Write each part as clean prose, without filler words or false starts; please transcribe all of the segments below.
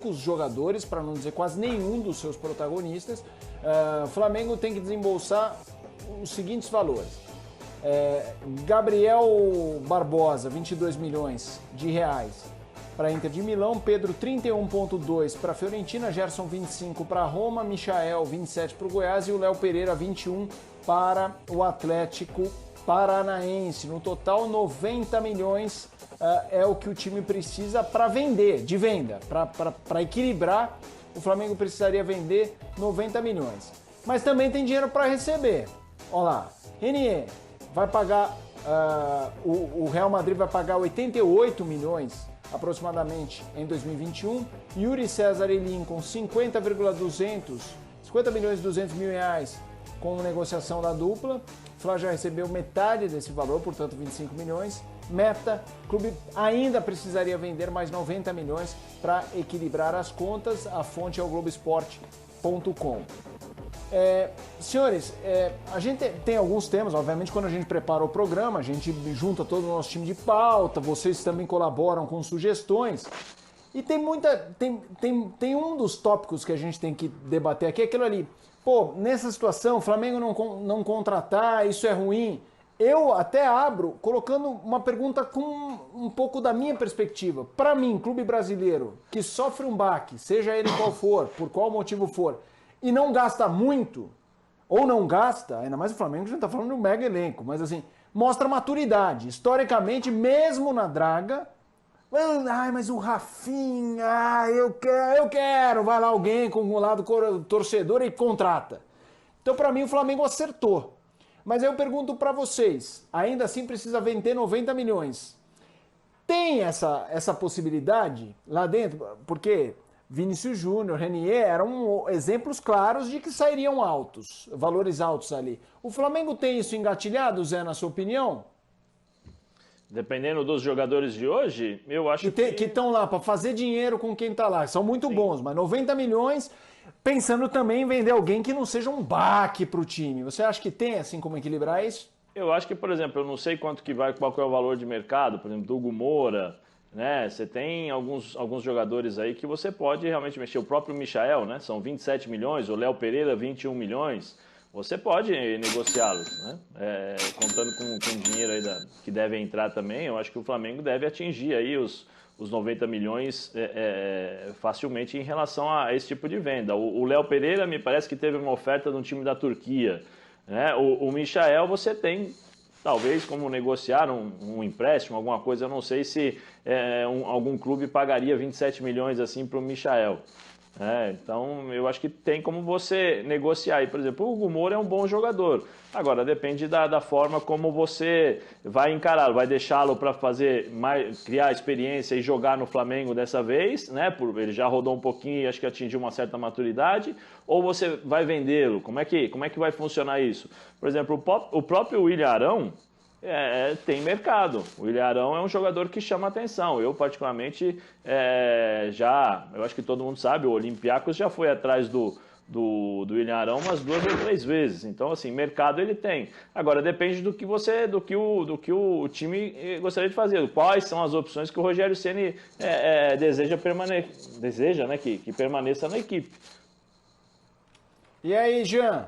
poucos jogadores, para não dizer quase nenhum dos seus protagonistas. O Flamengo tem que desembolsar os seguintes valores. Gabriel Barbosa, 22 milhões de reais para Inter de Milão, Pedro 31,2 para Fiorentina, Gerson 25 para Roma, Michael 27 para o Goiás e o Léo Pereira 21 para o Atlético Paranaense. No total, 90 milhões é o que o time precisa para vender, de venda, para equilibrar. O Flamengo precisaria vender 90 milhões. Mas também tem dinheiro para receber. Olha lá, Renier vai pagar, o Real Madrid vai pagar 88 milhões aproximadamente em 2021, Yuri César e Lincoln 50 milhões e 200 mil reais com negociação da dupla. O Flá já recebeu metade desse valor, portanto 25 milhões. Meta, o clube ainda precisaria vender mais 90 milhões para equilibrar as contas. A fonte é o Globoesporte.com. Senhores, a gente tem alguns temas, obviamente quando a gente prepara o programa, a gente junta todo o nosso time de pauta, vocês também colaboram com sugestões, e tem um dos tópicos que a gente tem que debater aqui, é aquilo ali, nessa situação, o Flamengo não contratar, isso é ruim. Eu até abro colocando uma pergunta com um pouco da minha perspectiva. Para mim, clube brasileiro que sofre um baque, seja ele qual for, por qual motivo for, e não gasta muito, ou não gasta, ainda mais o Flamengo, a gente está falando de um mega elenco, mas assim, mostra maturidade. Historicamente, mesmo na draga, mas o Rafinha, eu quero, vai lá alguém com o lado torcedor e contrata. Então, para mim, o Flamengo acertou. Mas eu pergunto para vocês, ainda assim precisa vender 90 milhões. Tem essa possibilidade lá dentro? Porque Vinícius Júnior, Renier eram exemplos claros de que sairiam altos, valores altos ali. O Flamengo tem isso engatilhado, Zé, na sua opinião? Dependendo dos jogadores de hoje, eu acho que estão lá para fazer dinheiro com quem está lá. São muito bons, mas 90 milhões, pensando também em vender alguém que não seja um baque para o time. Você acha que tem assim como equilibrar isso? Eu acho que, por exemplo, eu não sei qual que é o valor de mercado, por exemplo, do Hugo Moura, né? Você tem alguns jogadores aí que você pode realmente mexer. O próprio Michael, né? São 27 milhões, o Léo Pereira 21 milhões. Você pode negociá-los, né? Contando com o dinheiro aí que deve entrar também, eu acho que o Flamengo deve atingir aí os 90 milhões facilmente em relação a esse tipo de venda. O Léo Pereira me parece que teve uma oferta de um time da Turquia, né? O Michael você tem talvez como negociar um empréstimo, alguma coisa, eu não sei se algum clube pagaria 27 milhões assim para o Michael. Então eu acho que tem como você negociar aí. Por exemplo, o Hugo Moura é um bom jogador, agora depende da forma como você vai encará-lo, vai deixá-lo para criar experiência e jogar no Flamengo dessa vez, né? Ele já rodou um pouquinho e acho que atingiu uma certa maturidade, ou você vai vendê-lo, como é que vai funcionar isso? Por exemplo, o próprio William Arão tem mercado. O William Arão é um jogador que chama atenção. Eu, particularmente, eu acho que todo mundo sabe, o Olympiacos já foi atrás do William Arão umas 2 ou 3 vezes. Então, assim, mercado ele tem. Agora, depende do que o time gostaria de fazer. Quais são as opções que o Rogério Ceni deseja, né, que permaneça na equipe. E aí, Jean?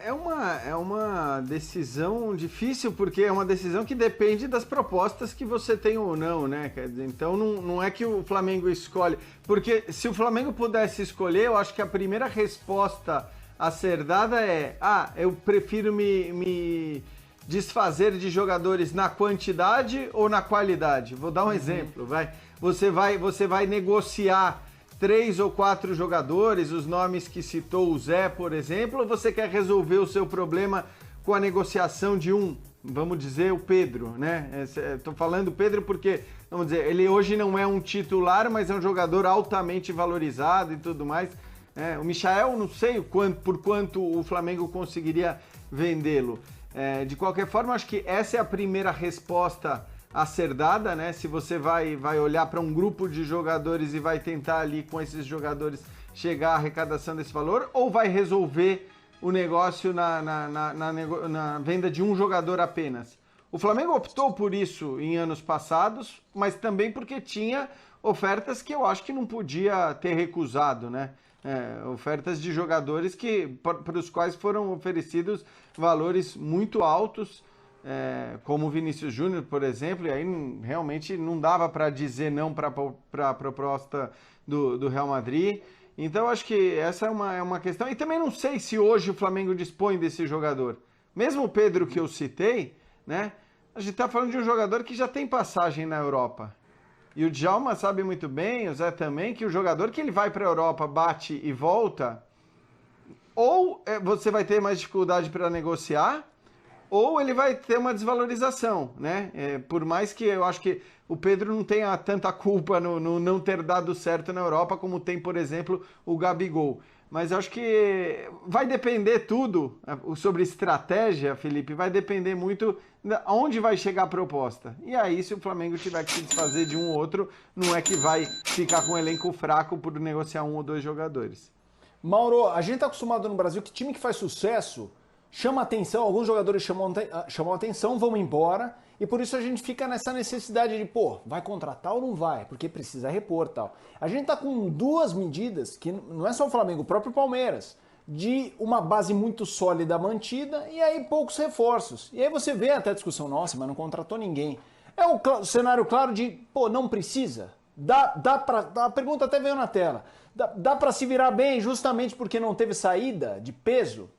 É uma decisão difícil, porque é uma decisão que depende das propostas que você tem ou não, né? Quer dizer, então não é que o Flamengo escolhe. Porque se o Flamengo pudesse escolher, eu acho que a primeira resposta a ser dada eu prefiro me desfazer de jogadores na quantidade ou na qualidade. Vou dar um exemplo, vai. Você vai negociar 3 ou 4 jogadores, os nomes que citou o Zé, por exemplo, ou você quer resolver o seu problema com a negociação de vamos dizer, o Pedro, né? Estou falando Pedro porque, vamos dizer, ele hoje não é um titular, mas é um jogador altamente valorizado e tudo mais. O Michael, não sei por quanto o Flamengo conseguiria vendê-lo. De qualquer forma, acho que essa é a primeira resposta a ser dada, né? Se você vai olhar para um grupo de jogadores e vai tentar ali com esses jogadores chegar à arrecadação desse valor, ou vai resolver o negócio na venda de um jogador apenas. O Flamengo optou por isso em anos passados, mas também porque tinha ofertas que eu acho que não podia ter recusado, né? Ofertas de jogadores para os quais foram oferecidos valores muito altos, como o Vinícius Júnior, por exemplo, e aí realmente não dava para dizer não para a proposta do Real Madrid. Então, acho que essa é uma questão. E também não sei se hoje o Flamengo dispõe desse jogador. Mesmo o Pedro que eu citei, né? A gente está falando de um jogador que já tem passagem na Europa. E o Djalma sabe muito bem, o Zé também, que o jogador que ele vai para a Europa, bate e volta, ou você vai ter mais dificuldade para negociar, ou ele vai ter uma desvalorização, né? Por mais que eu acho que o Pedro não tenha tanta culpa no não ter dado certo na Europa, como tem, por exemplo, o Gabigol. Mas eu acho que vai depender tudo sobre estratégia, Felipe, vai depender muito aonde vai chegar a proposta. E aí, se o Flamengo tiver que se desfazer de um ou outro, não é que vai ficar com um elenco fraco por negociar um ou dois jogadores. Mauro, a gente está acostumado no Brasil que time que faz sucesso chama atenção, alguns jogadores chamam atenção, vão embora, e por isso a gente fica nessa necessidade de, vai contratar ou não vai? Porque precisa repor tal. A gente tá com duas medidas, que não é só o Flamengo, o próprio Palmeiras, de uma base muito sólida mantida e aí poucos reforços. E aí você vê até a discussão, nossa, mas não contratou ninguém. É o cenário claro de, não precisa. A pergunta até veio na tela. Dá para se virar bem justamente porque não teve saída de peso?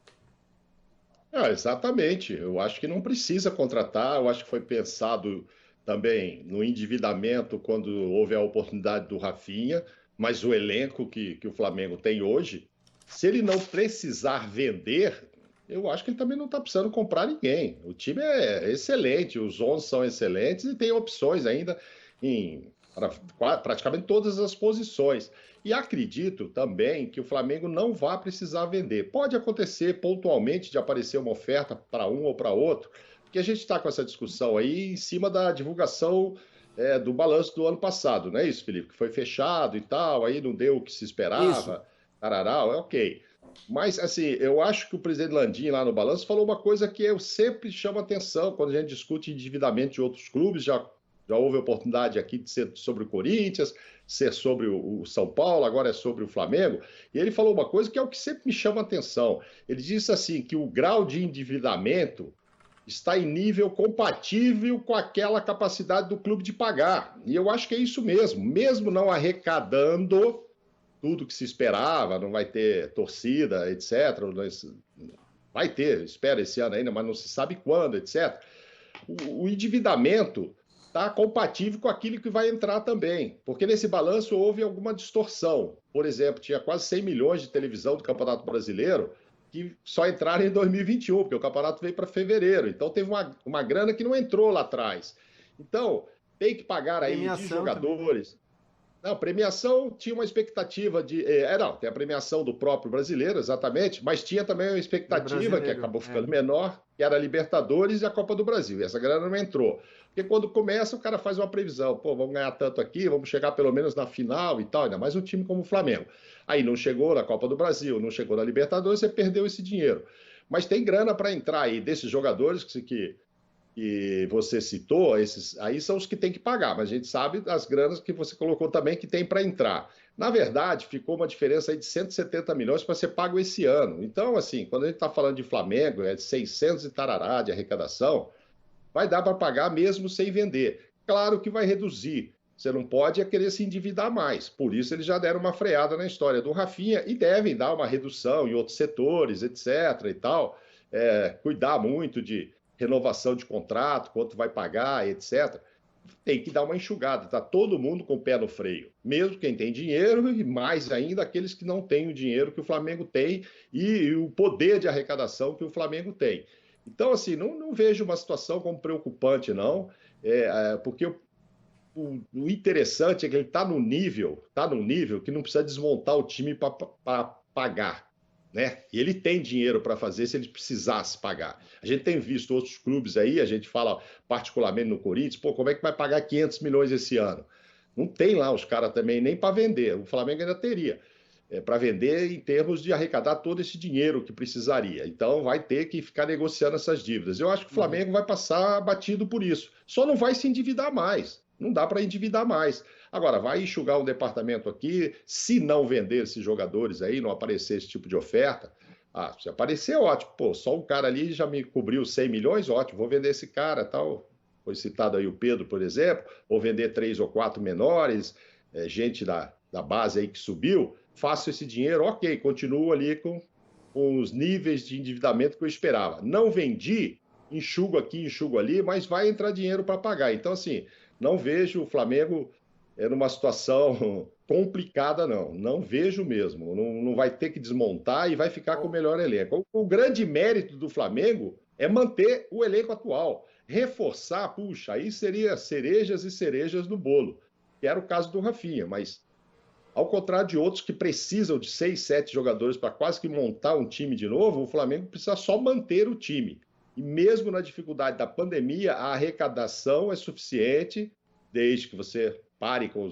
Exatamente. Eu acho que não precisa contratar. Eu acho que foi pensado também no endividamento quando houve a oportunidade do Rafinha, mas o elenco que o Flamengo tem hoje, se ele não precisar vender, eu acho que ele também não está precisando comprar ninguém. O time é excelente, os 11 são excelentes e tem opções ainda para praticamente todas as posições. E acredito também que o Flamengo não vai precisar vender. Pode acontecer pontualmente de aparecer uma oferta para um ou para outro, porque a gente está com essa discussão aí em cima da divulgação do balanço do ano passado, não é isso, Felipe? Que foi fechado e tal, aí não deu o que se esperava, tarará, ok. Mas, assim, eu acho que o presidente Landim lá no balanço falou uma coisa que eu sempre chamo atenção quando a gente discute endividamento de outros clubes, já houve oportunidade aqui de ser sobre o Corinthians, ser sobre o São Paulo, agora é sobre o Flamengo. E ele falou uma coisa que é o que sempre me chama a atenção. Ele disse assim, que o grau de endividamento está em nível compatível com aquela capacidade do clube de pagar. E eu acho que é isso mesmo não arrecadando tudo que se esperava, não vai ter torcida, etc. Vai ter, espera esse ano ainda, mas não se sabe quando, etc. O endividamento está compatível com aquilo que vai entrar também, porque nesse balanço houve alguma distorção. Por exemplo, tinha quase 100 milhões de televisão do Campeonato Brasileiro que só entraram em 2021, porque o campeonato veio para fevereiro. Então teve uma grana que não entrou lá atrás. Então, tem que pagar aí de jogadores. Também. Não, premiação tinha uma expectativa de... não, tem a premiação do próprio brasileiro, exatamente, mas tinha também uma expectativa que acabou ficando menor, que era a Libertadores e a Copa do Brasil. E essa grana não entrou. Porque quando começa, o cara faz uma previsão. Vamos ganhar tanto aqui, vamos chegar pelo menos na final e tal, ainda mais um time como o Flamengo. Aí não chegou na Copa do Brasil, não chegou na Libertadores, você perdeu esse dinheiro. Mas tem grana para entrar aí desses jogadores que você citou, esses aí são os que tem que pagar, mas a gente sabe as granas que você colocou também que tem para entrar. Na verdade, ficou uma diferença aí de 170 milhões para ser pago esse ano. Então, assim, quando a gente está falando de Flamengo, é de 600 e tarará de arrecadação, vai dar para pagar mesmo sem vender. Claro que vai reduzir. Você não pode querer se endividar mais. Por isso, eles já deram uma freada na história do Rafinha e devem dar uma redução em outros setores, etc. e tal. Cuidar muito de renovação de contrato, quanto vai pagar, etc. Tem que dar uma enxugada. Está todo mundo com o pé no freio. Mesmo quem tem dinheiro e mais ainda aqueles que não têm o dinheiro que o Flamengo tem e o poder de arrecadação que o Flamengo tem. Então, assim, não vejo uma situação como preocupante, não, porque o interessante é que ele está num nível que não precisa desmontar o time para pagar, né? E ele tem dinheiro para fazer se ele precisasse pagar. A gente tem visto outros clubes aí, a gente fala particularmente no Corinthians, como é que vai pagar 500 milhões esse ano? Não tem lá os caras também nem para vender, o Flamengo ainda teria. Para vender em termos de arrecadar todo esse dinheiro que precisaria. Então, vai ter que ficar negociando essas dívidas. Eu acho que o Flamengo vai passar batido por isso. Só não vai se endividar mais. Não dá para endividar mais. Agora, vai enxugar um departamento aqui, se não vender esses jogadores aí, não aparecer esse tipo de oferta, se aparecer, ótimo. Pô, só um cara ali já me cobriu 100 milhões, ótimo, vou vender esse cara, tal. Foi citado aí o Pedro, por exemplo, ou vender 3 ou 4 menores, gente da base aí que subiu, faço esse dinheiro, ok, continuo ali com os níveis de endividamento que eu esperava. Não vendi, enxugo aqui, enxugo ali, mas vai entrar dinheiro para pagar. Então, assim, não vejo o Flamengo numa situação complicada, não. Não vejo mesmo. Não vai ter que desmontar e vai ficar com o melhor elenco. O grande mérito do Flamengo é manter o elenco atual. Reforçar, puxa, aí seria cerejas e cerejas do bolo, que era o caso do Rafinha, mas ao contrário de outros que precisam de 6, 7 jogadores para quase que montar um time de novo, o Flamengo precisa só manter o time. E mesmo na dificuldade da pandemia, a arrecadação é suficiente, desde que você pare com os